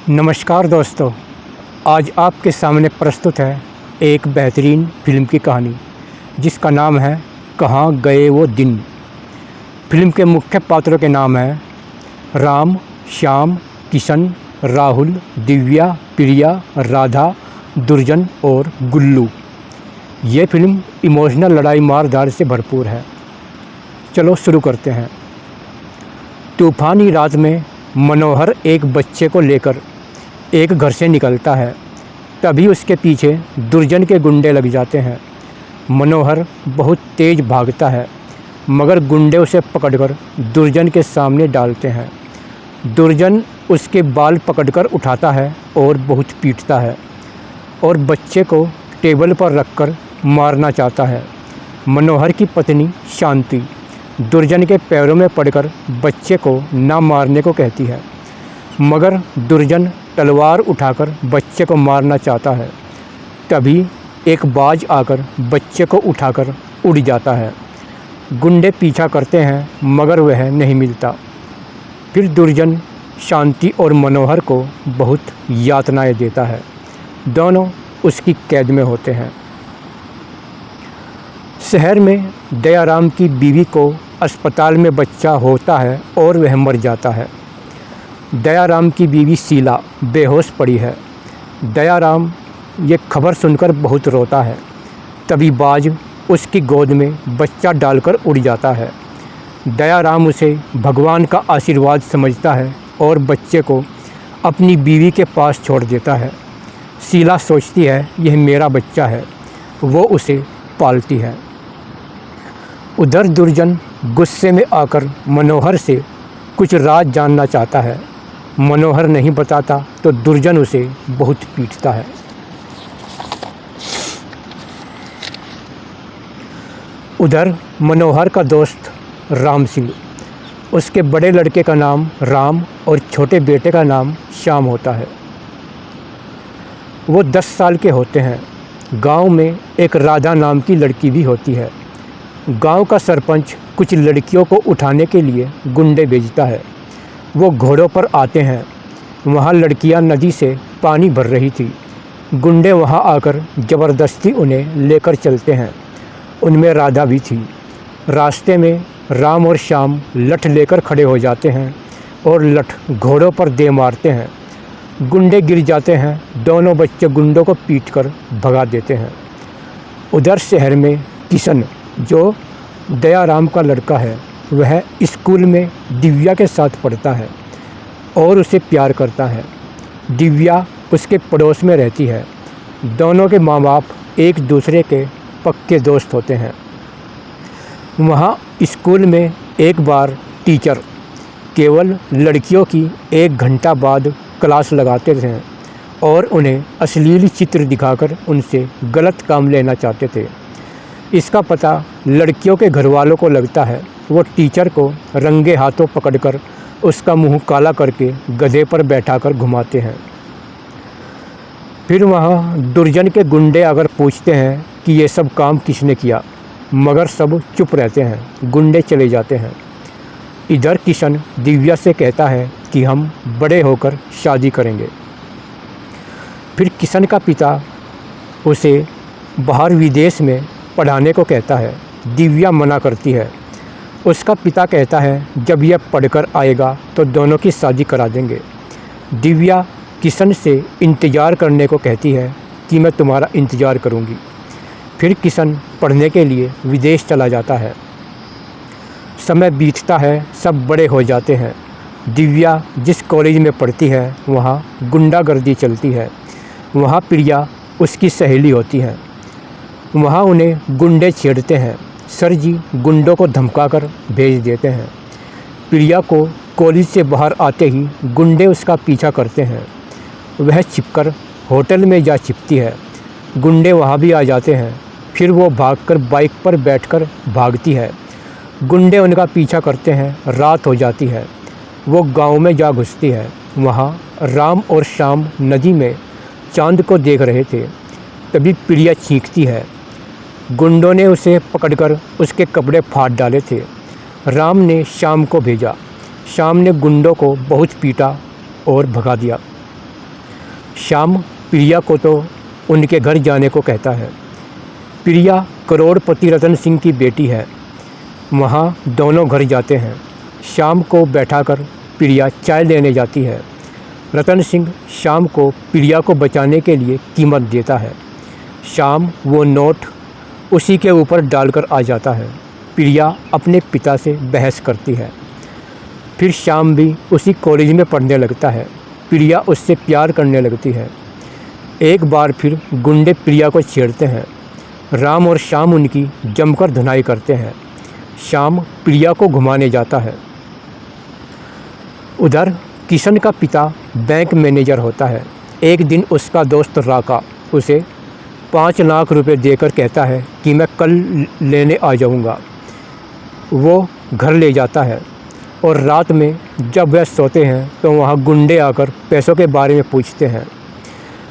नमस्कार दोस्तों, आज आपके सामने प्रस्तुत है एक बेहतरीन फिल्म की कहानी जिसका नाम है कहाँ गए वो दिन। फिल्म के मुख्य पात्रों के नाम हैं राम, श्याम, किशन, राहुल, दिव्या, प्रिया, राधा, दुर्जन और गुल्लू। ये फिल्म इमोशनल लड़ाई मारधार से भरपूर है। चलो शुरू करते हैं। तूफानी रात में मनोहर एक बच्चे को लेकर एक घर से निकलता है। तभी उसके पीछे दुर्जन के गुंडे लग जाते हैं। मनोहर बहुत तेज़ भागता है मगर गुंडे उसे पकड़कर दुर्जन के सामने डालते हैं। दुर्जन उसके बाल पकड़कर उठाता है और बहुत पीटता है और बच्चे को टेबल पर रखकर मारना चाहता है। मनोहर की पत्नी शांति दुर्जन के पैरों में पड़कर बच्चे को ना मारने को कहती है मगर दुर्जन तलवार उठाकर बच्चे को मारना चाहता है। तभी एक बाज आकर बच्चे को उठाकर उड़ जाता है। गुंडे पीछा करते हैं मगर वह नहीं मिलता। फिर दुर्जन शांति और मनोहर को बहुत यातनाएं देता है। दोनों उसकी कैद में होते हैं। शहर में दयाराम की बीवी को अस्पताल में बच्चा होता है और वह मर जाता है। दयाराम की बीवी शीला बेहोश पड़ी है। दयाराम ये खबर सुनकर बहुत रोता है। तभी बाज उसकी गोद में बच्चा डालकर उड़ जाता है। दयाराम उसे भगवान का आशीर्वाद समझता है और बच्चे को अपनी बीवी के पास छोड़ देता है। शीला सोचती है यह मेरा बच्चा है, वो उसे पालती है। उधर दुर्जन गुस्से में आकर मनोहर से कुछ राज जानना चाहता है। मनोहर नहीं बताता तो दुर्जन उसे बहुत पीटता है। उधर मनोहर का दोस्त राम सिंह, उसके बड़े लड़के का नाम राम और छोटे बेटे का नाम श्याम होता है। वो 10 साल के होते हैं। गांव में एक राधा नाम की लड़की भी होती है। गांव का सरपंच कुछ लड़कियों को उठाने के लिए गुंडे भेजता है। वो घोड़ों पर आते हैं। वहाँ लड़कियाँ नदी से पानी भर रही थी। गुंडे वहाँ आकर ज़बरदस्ती उन्हें लेकर चलते हैं। उनमें राधा भी थी। रास्ते में राम और श्याम लठ लेकर खड़े हो जाते हैं और लठ घोड़ों पर दे मारते हैं। गुंडे गिर जाते हैं। दोनों बच्चे गुंडों को पीटकर भगा देते हैं। उधर शहर में किशन, जो दयाराम का लड़का है, वह स्कूल में दिव्या के साथ पढ़ता है और उसे प्यार करता है। दिव्या उसके पड़ोस में रहती है। दोनों के माँ बाप एक दूसरे के पक्के दोस्त होते हैं। वहाँ स्कूल में एक बार टीचर केवल लड़कियों की 1 घंटा बाद क्लास लगाते थे और उन्हें अश्लील चित्र दिखाकर उनसे गलत काम लेना चाहते थे। इसका पता लड़कियों के घरवालों को लगता है। वो टीचर को रंगे हाथों पकड़कर उसका मुंह काला करके गधे पर बैठाकर घुमाते हैं। फिर वहाँ दुर्जन के गुंडे अगर पूछते हैं कि ये सब काम किसने किया, मगर सब चुप रहते हैं। गुंडे चले जाते हैं। इधर किशन दिव्या से कहता है कि हम बड़े होकर शादी करेंगे। फिर किशन का पिता उसे बाहर विदेश में पढ़ाने को कहता है। दिव्या मना करती है। उसका पिता कहता है जब यह पढ़कर आएगा तो दोनों की शादी करा देंगे। दिव्या किशन से इंतज़ार करने को कहती है कि मैं तुम्हारा इंतज़ार करूंगी। फिर किशन पढ़ने के लिए विदेश चला जाता है। समय बीतता है, सब बड़े हो जाते हैं। दिव्या जिस कॉलेज में पढ़ती है वहाँ गुंडागर्दी चलती है। वहाँ प्रिया उसकी सहेली होती है। वहाँ उन्हें गुंडे छेड़ते हैं। सर जी गुंडों को धमकाकर भेज देते हैं। प्रिया को कॉलेज से बाहर आते ही गुंडे उसका पीछा करते हैं। वह छिपकर होटल में जा छिपती है। गुंडे वहाँ भी आ जाते हैं। फिर वो भागकर बाइक पर बैठकर भागती है। गुंडे उनका पीछा करते हैं। रात हो जाती है। वो गांव में जा घुसती है। वहाँ राम और श्याम नदी में चांद को देख रहे थे। तभी प्रिया चीखती है। गुंडों ने उसे पकड़कर उसके कपड़े फाड़ डाले थे। राम ने श्याम को भेजा। श्याम ने गुंडों को बहुत पीटा और भगा दिया। श्याम प्रिया को तो उनके घर जाने को कहता है। प्रिया करोड़पति रतन सिंह की बेटी है। वहाँ दोनों घर जाते हैं। श्याम को बैठाकर प्रिया चाय लेने जाती है। रतन सिंह श्याम को प्रिया को बचाने के लिए कीमत देता है। श्याम वो नोट उसी के ऊपर डालकर आ जाता है। प्रिया अपने पिता से बहस करती है। फिर श्याम भी उसी कॉलेज में पढ़ने लगता है। प्रिया उससे प्यार करने लगती है। एक बार फिर गुंडे प्रिया को छेड़ते हैं। राम और श्याम उनकी जमकर धुनाई करते हैं। श्याम प्रिया को घुमाने जाता है। उधर किशन का पिता बैंक मैनेजर होता है। एक दिन उसका दोस्त राका उसे 5 लाख रुपए देकर कहता है कि मैं कल लेने आ जाऊंगा। वो घर ले जाता है और रात में जब वह सोते हैं तो वहाँ गुंडे आकर पैसों के बारे में पूछते हैं।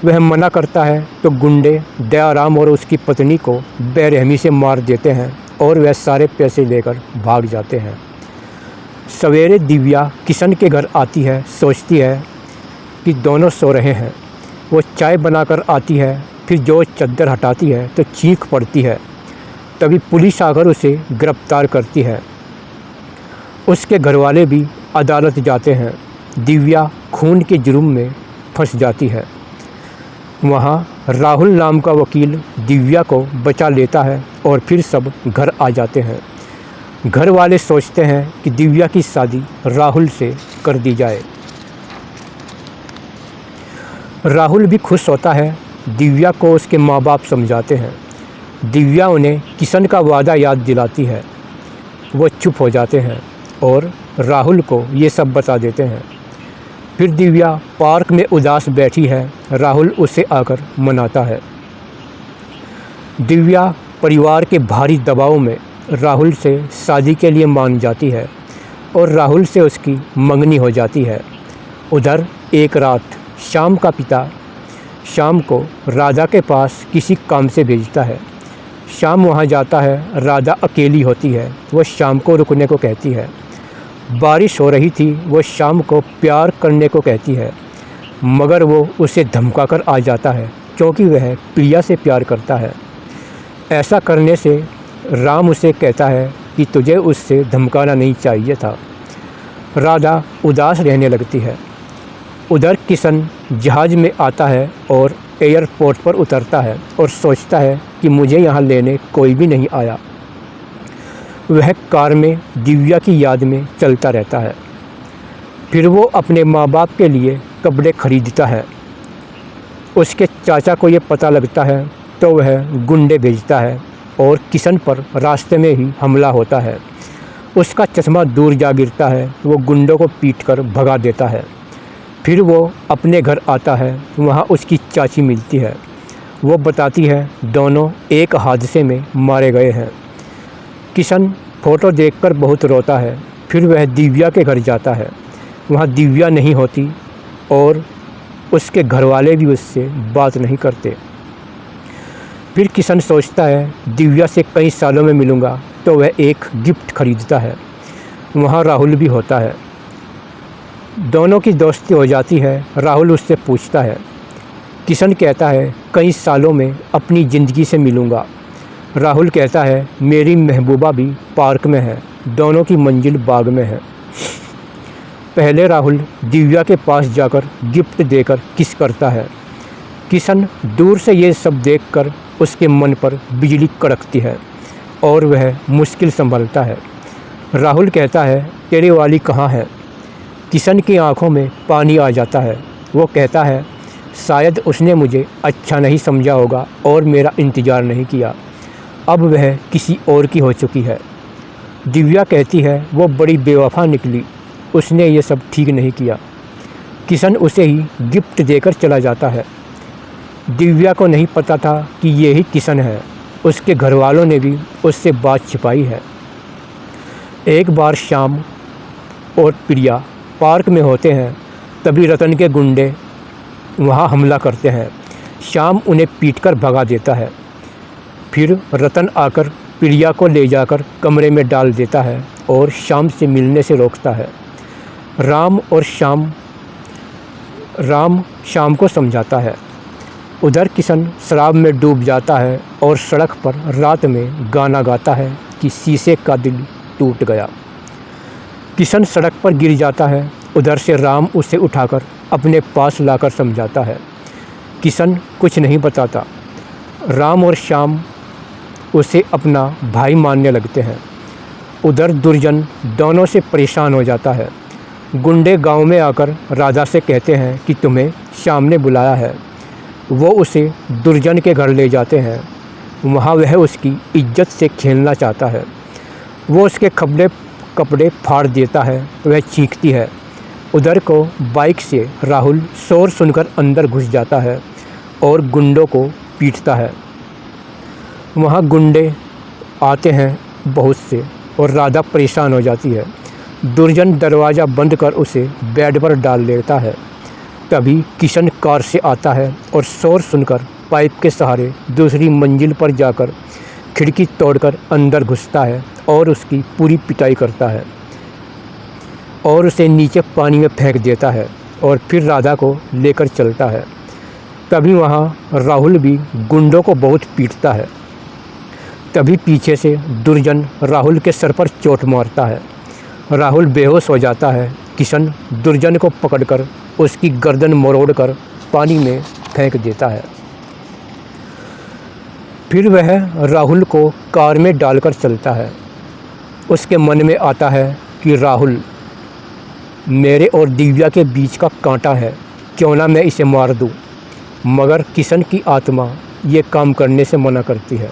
वह मना करता है तो गुंडे दयाराम और उसकी पत्नी को बेरहमी से मार देते हैं और वह सारे पैसे लेकर भाग जाते हैं। सवेरे दिव्या किशन के घर आती है। सोचती है कि दोनों सो रहे हैं। वो चाय बनाकर आती है। फिर जो चादर हटाती है तो चीख पड़ती है। तभी पुलिस आकर उसे गिरफ्तार करती है। उसके घरवाले भी अदालत जाते हैं। दिव्या खून के जुर्म में फंस जाती है। वहाँ राहुल नाम का वकील दिव्या को बचा लेता है और फिर सब घर आ जाते हैं। घर वाले सोचते हैं कि दिव्या की शादी राहुल से कर दी जाए। राहुल भी खुश होता है। दिव्या को उसके माँ बाप समझाते हैं। दिव्या उन्हें किशन का वादा याद दिलाती है। वो चुप हो जाते हैं और राहुल को ये सब बता देते हैं। फिर दिव्या पार्क में उदास बैठी है। राहुल उसे आकर मनाता है। दिव्या परिवार के भारी दबाव में राहुल से शादी के लिए मान जाती है और राहुल से उसकी मंगनी हो जाती है। उधर एक रात श्याम का पिता श्याम को राधा के पास किसी काम से भेजता है। श्याम वहाँ जाता है। राधा अकेली होती है। वो श्याम को रुकने को कहती है। बारिश हो रही थी। वो श्याम को प्यार करने को कहती है मगर वो उसे धमकाकर आ जाता है क्योंकि वह प्रिया से प्यार करता है। ऐसा करने से राम उसे कहता है कि तुझे उससे धमकाना नहीं चाहिए था। राधा उदास रहने लगती है। उधर किशन जहाज़ में आता है और एयरपोर्ट पर उतरता है और सोचता है कि मुझे यहाँ लेने कोई भी नहीं आया। वह कार में दिव्या की याद में चलता रहता है। फिर वो अपने माँ बाप के लिए कपड़े खरीदता है। उसके चाचा को ये पता लगता है तो वह गुंडे भेजता है और किशन पर रास्ते में ही हमला होता है। उसका चश्मा दूर जा गिरता है। वो गुंडों को पीटकर भगा देता है। फिर वो अपने घर आता है। वहाँ उसकी चाची मिलती है। वो बताती है दोनों एक हादसे में मारे गए हैं। किशन फ़ोटो देखकर बहुत रोता है। फिर वह दिव्या के घर जाता है। वहाँ दिव्या नहीं होती और उसके घरवाले भी उससे बात नहीं करते। फिर किशन सोचता है दिव्या से कई सालों में मिलूँगा तो वह एक गिफ्ट खरीदता है। वहाँ राहुल भी होता है। दोनों की दोस्ती हो जाती है। राहुल उससे पूछता है। किशन कहता है कई सालों में अपनी ज़िंदगी से मिलूँगा। राहुल कहता है मेरी महबूबा भी पार्क में है। दोनों की मंजिल बाग में है। पहले राहुल दिव्या के पास जाकर गिफ्ट देकर किस करता है। किशन दूर से ये सब देखकर उसके मन पर बिजली कड़कती है और वह मुश्किल संभलता है। राहुल कहता है तेरे वाली कहाँ है। किशन की आंखों में पानी आ जाता है। वो कहता है शायद उसने मुझे अच्छा नहीं समझा होगा और मेरा इंतज़ार नहीं किया। अब वह किसी और की हो चुकी है। दिव्या कहती है वो बड़ी बेवफा निकली। उसने ये सब ठीक नहीं किया। किशन उसे ही गिफ्ट देकर चला जाता है। दिव्या को नहीं पता था कि ये ही किशन है। उसके घरवालों ने भी उससे बात छिपाई है। एक बार श्याम और प्रिया पार्क में होते हैं। तभी रतन के गुंडे वहाँ हमला करते हैं। श्याम उन्हें पीटकर भगा देता है। फिर रतन आकर प्रिया को ले जाकर कमरे में डाल देता है और श्याम से मिलने से रोकता है। राम और श्याम राम शाम को समझाता है। उधर किशन शराब में डूब जाता है और सड़क पर रात में गाना गाता है कि शीशे का दिल टूट गया। किशन सड़क पर गिर जाता है। उधर से राम उसे उठाकर अपने पास लाकर समझाता है। किशन कुछ नहीं बताता। राम और श्याम उसे अपना भाई मानने लगते हैं। उधर दुर्जन दोनों से परेशान हो जाता है। गुंडे गांव में आकर राधा से कहते हैं कि तुम्हें श्याम ने बुलाया है। वो उसे दुर्जन के घर ले जाते हैं। वहाँ वह उसकी इज्जत से खेलना चाहता है। वो उसके कपड़े फाड़ देता है। वह चीखती है। उधर को बाइक से राहुल शोर सुनकर अंदर घुस जाता है और गुंडों को पीटता है। वहाँ गुंडे आते हैं बहुत से और राधा परेशान हो जाती है। दुर्जन दरवाज़ा बंद कर उसे बेड पर डाल लेता है। तभी किशन कार से आता है और शोर सुनकर पाइप के सहारे दूसरी मंजिल पर जाकर खिड़की तोड़कर अंदर घुसता है और उसकी पूरी पिटाई करता है और उसे नीचे पानी में फेंक देता है और फिर राधा को लेकर चलता है। तभी वहाँ राहुल भी गुंडों को बहुत पीटता है। तभी पीछे से दुर्जन राहुल के सर पर चोट मारता है। राहुल बेहोश हो जाता है। किशन दुर्जन को पकड़कर उसकी गर्दन मरोड़कर पानी में फेंक देता है। फिर वह राहुल को कार में डालकर चलता है। उसके मन में आता है कि राहुल मेरे और दिव्या के बीच का कांटा है, क्यों ना मैं इसे मार दूं। मगर किशन की आत्मा ये काम करने से मना करती है।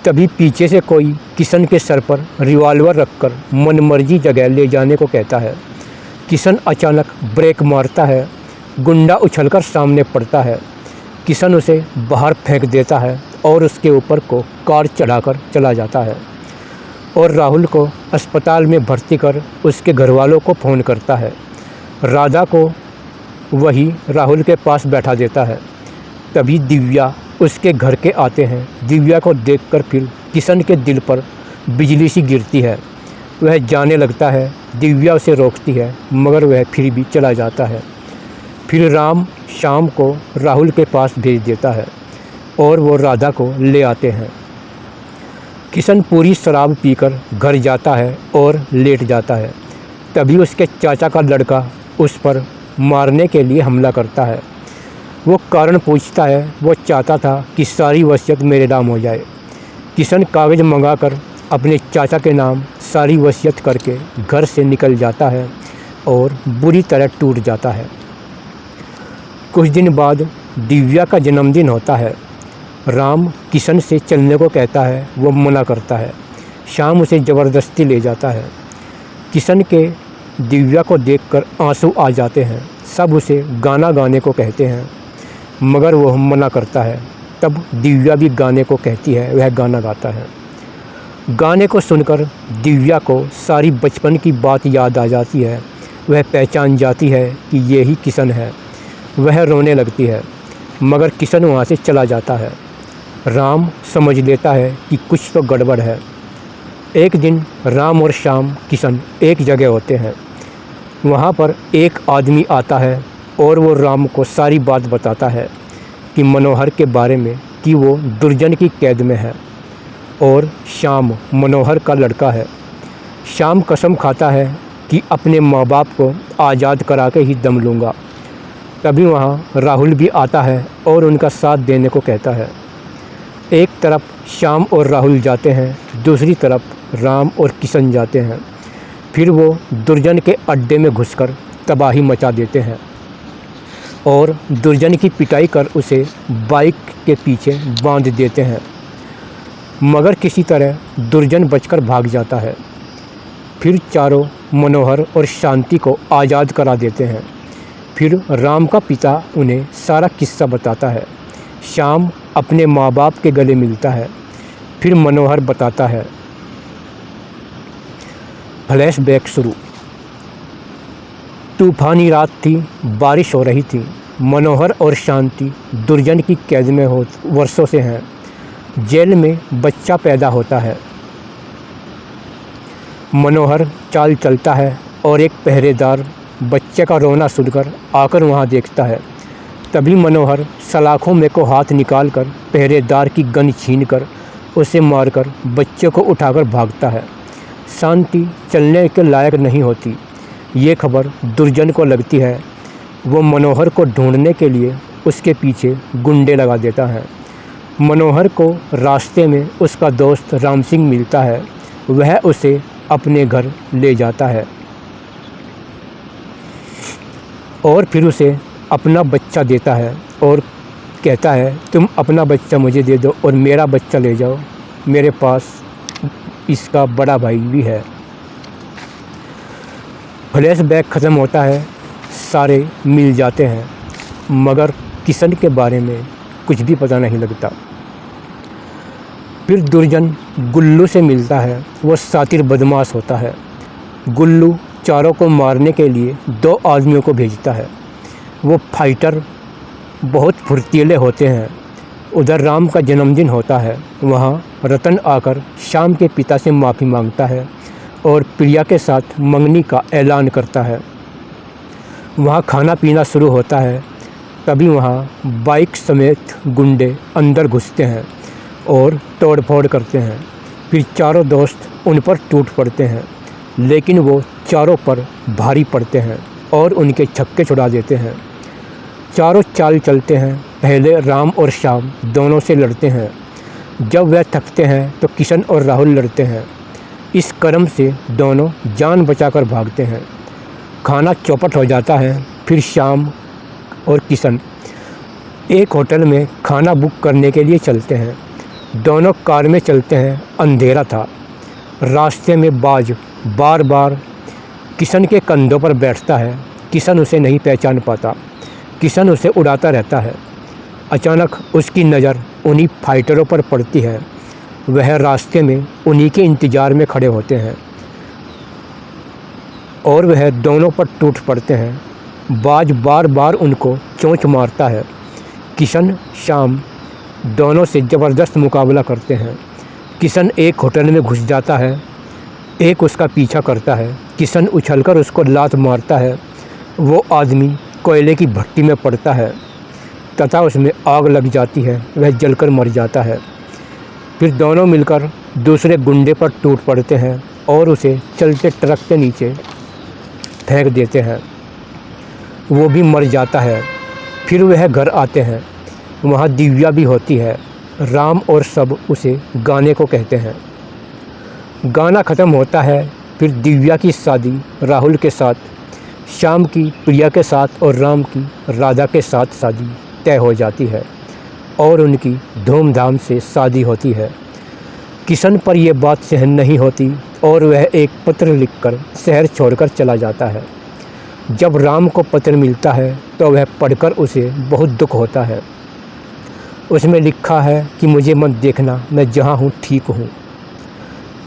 तभी पीछे से कोई किशन के सर पर रिवॉल्वर रखकर मनमर्जी जगह ले जाने को कहता है। किशन अचानक ब्रेक मारता है। गुंडा उछलकर सामने पड़ता है। किशन उसे बाहर फेंक देता है और उसके ऊपर को कार चढ़ाकर चला जाता है और राहुल को अस्पताल में भर्ती कर उसके घरवालों को फ़ोन करता है। राधा को वही राहुल के पास बैठा देता है। तभी दिव्या उसके घर के आते हैं। दिव्या को देखकर फिर किशन के दिल पर बिजली सी गिरती है। वह जाने लगता है। दिव्या उसे रोकती है मगर वह फिर भी चला जाता है। फिर राम शाम को राहुल के पास भेज देता है और वो राधा को ले आते हैं। किशन पूरी शराब पीकर घर जाता है और लेट जाता है। तभी उसके चाचा का लड़का उस पर मारने के लिए हमला करता है। वो कारण पूछता है। वो चाहता था कि सारी वसीयत मेरे नाम हो जाए। किशन कागज़ मंगाकर अपने चाचा के नाम सारी वसीयत करके घर से निकल जाता है और बुरी तरह टूट जाता है। कुछ दिन बाद दिव्या का जन्मदिन होता है। राम किशन से चलने को कहता है। वो मना करता है। शाम उसे ज़बरदस्ती ले जाता है। किशन के दिव्या को देखकर आंसू आ जाते हैं। सब उसे गाना गाने को कहते हैं मगर वो मना करता है। तब दिव्या भी गाने को कहती है। वह गाना गाता है। गाने को सुनकर दिव्या को सारी बचपन की बात याद आ जाती है। वह पहचान जाती है कि ये ही किशन है। वह रोने लगती है मगर किशन वहाँ से चला जाता है। राम समझ लेता है कि कुछ तो गड़बड़ है। एक दिन राम और श्याम किशन एक जगह होते हैं। वहाँ पर एक आदमी आता है और वो राम को सारी बात बताता है कि मनोहर के बारे में कि वो दुर्जन की कैद में है और श्याम मनोहर का लड़का है। श्याम कसम खाता है कि अपने माँ बाप को आज़ाद करा के ही दम लूँगा। तभी वहाँ राहुल भी आता है और उनका साथ देने को कहता है। एक तरफ श्याम और राहुल जाते हैं, दूसरी तरफ राम और किशन जाते हैं। फिर वो दुर्जन के अड्डे में घुसकर तबाही मचा देते हैं और दुर्जन की पिटाई कर उसे बाइक के पीछे बांध देते हैं मगर किसी तरह दुर्जन बचकर भाग जाता है। फिर चारों मनोहर और शांति को आज़ाद करा देते हैं। फिर राम का पिता उन्हें सारा किस्सा बताता है। श्याम अपने माँ बाप के गले मिलता है। फिर मनोहर बताता है। फ्लैशबैक शुरू। तूफानी रात थी, बारिश हो रही थी। मनोहर और शांति दुर्जन की कैद में वर्षों से हैं। जेल में बच्चा पैदा होता है। मनोहर चाल चलता है और एक पहरेदार बच्चे का रोना सुनकर आकर वहाँ देखता है। तभी मनोहर सलाखों में को हाथ निकालकर पहरेदार की गन छीनकर उसे मारकर बच्चे को उठाकर भागता है। शांति चलने के लायक नहीं होती। ये खबर दुर्जन को लगती है। वो मनोहर को ढूंढने के लिए उसके पीछे गुंडे लगा देता है। मनोहर को रास्ते में उसका दोस्त राम सिंह मिलता है। वह उसे अपने घर ले जाता है और फिर उसे अपना बच्चा देता है और कहता है, तुम अपना बच्चा मुझे दे दो और मेरा बच्चा ले जाओ, मेरे पास इसका बड़ा भाई भी है। फ्लैशबैक ख़त्म होता है, सारे मिल जाते हैं, मगर किशन के बारे में कुछ भी पता नहीं लगता। फिर दुर्जन गुल्लू से मिलता है। वो शातिर बदमाश होता है। गुल्लू चारों को मारने के लिए 2 आदमियों को भेजता है। वो फाइटर बहुत फुर्तीले होते हैं। उधर राम का जन्मदिन होता है। वहाँ रतन आकर श्याम के पिता से माफ़ी मांगता है और प्रिया के साथ मंगनी का ऐलान करता है। वहाँ खाना पीना शुरू होता है। तभी वहाँ बाइक समेत गुंडे अंदर घुसते हैं और तोड़फोड़ करते हैं। फिर चारों दोस्त उन पर टूट पड़ते हैं, लेकिन वो चारों पर भारी पड़ते हैं और उनके छक्के छुड़ा देते हैं। चारों चाल चलते हैं। पहले राम और श्याम दोनों से लड़ते हैं। जब वह थकते हैं तो किशन और राहुल लड़ते हैं। इस क्रम से दोनों जान बचाकर भागते हैं। खाना चौपट हो जाता है। फिर श्याम और किशन एक होटल में खाना बुक करने के लिए चलते हैं। दोनों कार में चलते हैं। अंधेरा था। रास्ते में बाज बार बार किशन के कंधों पर बैठता है। किशन उसे नहीं पहचान पाता। किशन उसे उड़ाता रहता है। अचानक उसकी नज़र उन्हीं फाइटरों पर पड़ती है। वह रास्ते में उन्हीं के इंतज़ार में खड़े होते हैं और वह दोनों पर टूट पड़ते हैं। बाज बार बार उनको चोंच मारता है। किशन श्याम दोनों से ज़बरदस्त मुकाबला करते हैं। किशन एक होटल में घुस जाता है। एक उसका पीछा करता है। किशन उछलकर उसको लात मारता है। वो आदमी कोयले की भट्टी में पड़ता है तथा उसमें आग लग जाती है। वह जलकर मर जाता है। फिर दोनों मिलकर दूसरे गुंडे पर टूट पड़ते हैं और उसे चलते ट्रक के नीचे फेंक देते हैं। वो भी मर जाता है। फिर वह घर आते हैं। वहाँ दिव्या भी होती है। राम और सब उसे गाने को कहते हैं। गाना ख़त्म होता है। फिर दिव्या की शादी राहुल के साथ, श्याम की प्रिया के साथ और राम की राधा के साथ शादी तय हो जाती है और उनकी धूमधाम से शादी होती है। किशन पर यह बात सहन नहीं होती और वह एक पत्र लिखकर शहर छोड़कर चला जाता है। जब राम को पत्र मिलता है तो वह पढ़कर उसे बहुत दुख होता है। उसमें लिखा है कि मुझे मत देखना, मैं जहाँ हूँ ठीक हूँ।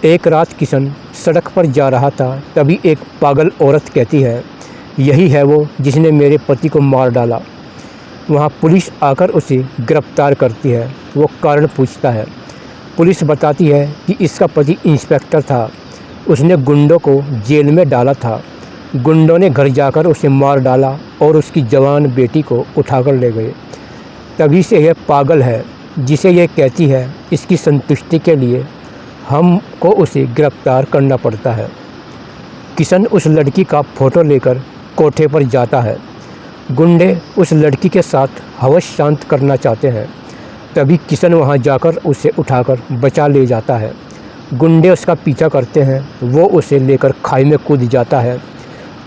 एक रात किशन सड़क पर जा रहा था। तभी एक पागल औरत कहती है, यही है वो जिसने मेरे पति को मार डाला। वहाँ पुलिस आकर उसे गिरफ्तार करती है। वो कारण पूछता है। पुलिस बताती है कि इसका पति इंस्पेक्टर था। उसने गुंडों को जेल में डाला था। गुंडों ने घर जाकर उसे मार डाला और उसकी जवान बेटी को उठाकर ले गए। तभी से यह पागल है जिसे यह कहती है। इसकी संतुष्टि के लिए हमको उसे गिरफ्तार करना पड़ता है। किशन उस लड़की का फ़ोटो लेकर कोठे पर जाता है। गुंडे उस लड़की के साथ हवस शांत करना चाहते हैं। तभी किशन वहां जाकर उसे उठाकर बचा ले जाता है। गुंडे उसका पीछा करते हैं। वो उसे लेकर खाई में कूद जाता है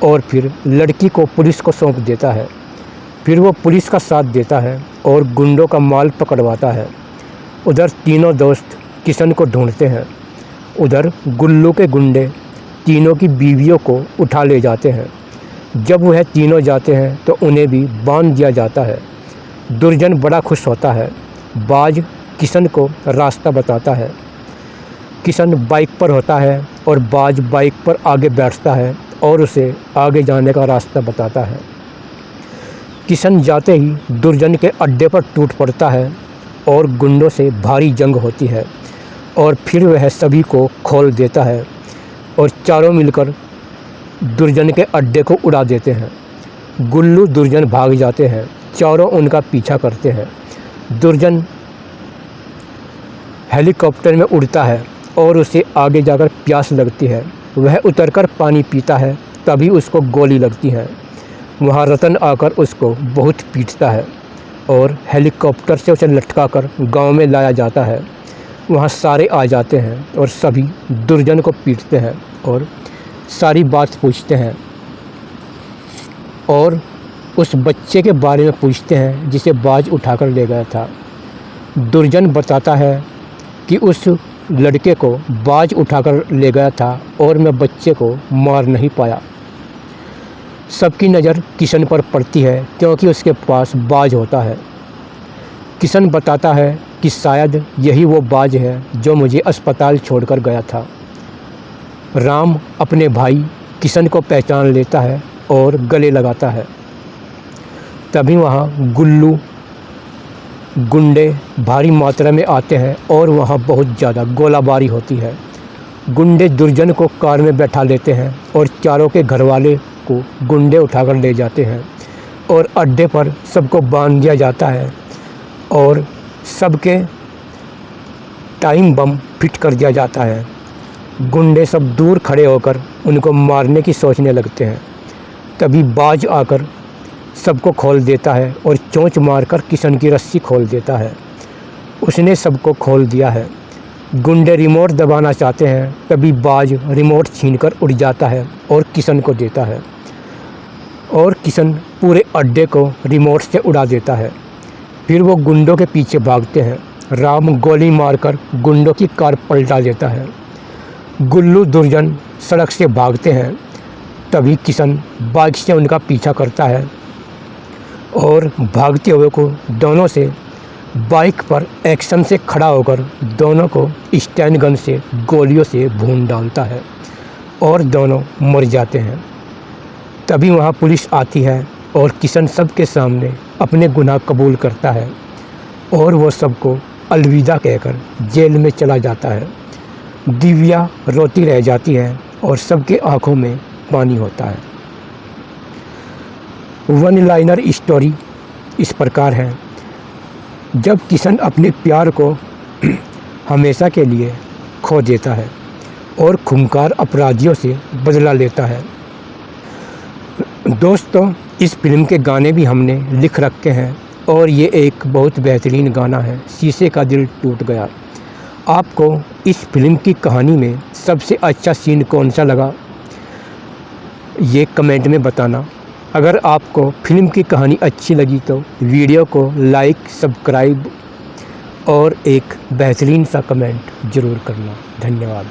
और फिर लड़की को पुलिस को सौंप देता है। फिर वो पुलिस का साथ देता है और गुंडों का माल पकड़वाता है। उधर तीनों दोस्त किशन को ढूंढते हैं। उधर गुल्लू के गुंडे तीनों की बीवियों को उठा ले जाते हैं। जब वह तीनों जाते हैं तो उन्हें भी बांध दिया जाता है। दुर्जन बड़ा खुश होता है। बाज किशन को रास्ता बताता है। किशन बाइक पर होता है और बाज बाइक पर आगे बैठता है और उसे आगे जाने का रास्ता बताता है। किशन जाते ही दुर्जन के अड्डे पर टूट पड़ता है और गुंडों से भारी जंग होती है और फिर वह सभी को खोल देता है और चारों मिलकर दुर्जन के अड्डे को उड़ा देते हैं। गुल्लू दुर्जन भाग जाते हैं। चोरों उनका पीछा करते हैं। दुर्जन हेलीकॉप्टर में उड़ता है और उसे आगे जाकर प्यास लगती है। वह उतरकर पानी पीता है, तभी उसको गोली लगती है। वहाँ रतन आकर उसको बहुत पीटता है और हेलीकॉप्टर से उसे लटकाकर गांव में लाया जाता है। वहाँ सारे आ जाते हैं और सभी दुर्जन को पीटते हैं और सारी बात पूछते हैं और उस बच्चे के बारे में पूछते हैं जिसे बाज उठाकर ले गया था। दुर्जन बताता है कि उस लड़के को बाज उठाकर ले गया था और मैं बच्चे को मार नहीं पाया। सबकी नज़र किशन पर पड़ती है क्योंकि उसके पास बाज होता है। किशन बताता है कि शायद यही वो बाज है जो मुझे अस्पताल छोड़कर गया था। राम अपने भाई किशन को पहचान लेता है और गले लगाता है। तभी वहाँ गुल्लू गुंडे भारी मात्रा में आते हैं और वहाँ बहुत ज़्यादा गोलाबारी होती है। गुंडे दुर्जन को कार में बैठा लेते हैं और चारों के घरवाले को गुंडे उठाकर ले जाते हैं और अड्डे पर सबको बांध दिया जाता है और सबके टाइम बम फिट कर दिया जाता है। गुंडे सब दूर खड़े होकर उनको मारने की सोचने लगते हैं। तभी बाज आकर सबको खोल देता है और चोंच मारकर किशन की रस्सी खोल देता है। उसने सबको खोल दिया है। गुंडे रिमोट दबाना चाहते हैं, तभी बाज रिमोट छीनकर उड़ जाता है और किशन को देता है और किशन पूरे अड्डे को रिमोट से उड़ा देता है। फिर वो गुंडों के पीछे भागते हैं। राम गोली मारकर गुंडों की कार पलटा देता है। गुल्लू दुर्जन सड़क से भागते हैं। तभी किशन बाइक से उनका पीछा करता है और भागते हुए को दोनों से बाइक पर एक्शन से खड़ा होकर दोनों को स्टैन गन से गोलियों से भून डालता है और दोनों मर जाते हैं। तभी वहाँ पुलिस आती है और किशन सबके सामने अपने गुनाह कबूल करता है और वो सबको अलविदा कहकर जेल में चला जाता है। दिव्या रोती रह जाती है और सबके आंखों में पानी होता है। वन लाइनर स्टोरी इस प्रकार है। जब किशन अपने प्यार को हमेशा के लिए खो देता है और खूंखार अपराधियों से बदला लेता है। दोस्तों, इस फिल्म के गाने भी हमने लिख रखे हैं और ये एक बहुत बेहतरीन गाना है, शीशे का दिल टूट गया। आपको इस फिल्म की कहानी में सबसे अच्छा सीन कौन सा लगा, ये कमेंट में बताना। अगर आपको फिल्म की कहानी अच्छी लगी तो वीडियो को लाइक, सब्सक्राइब और एक बेहतरीन सा कमेंट ज़रूर करना। धन्यवाद।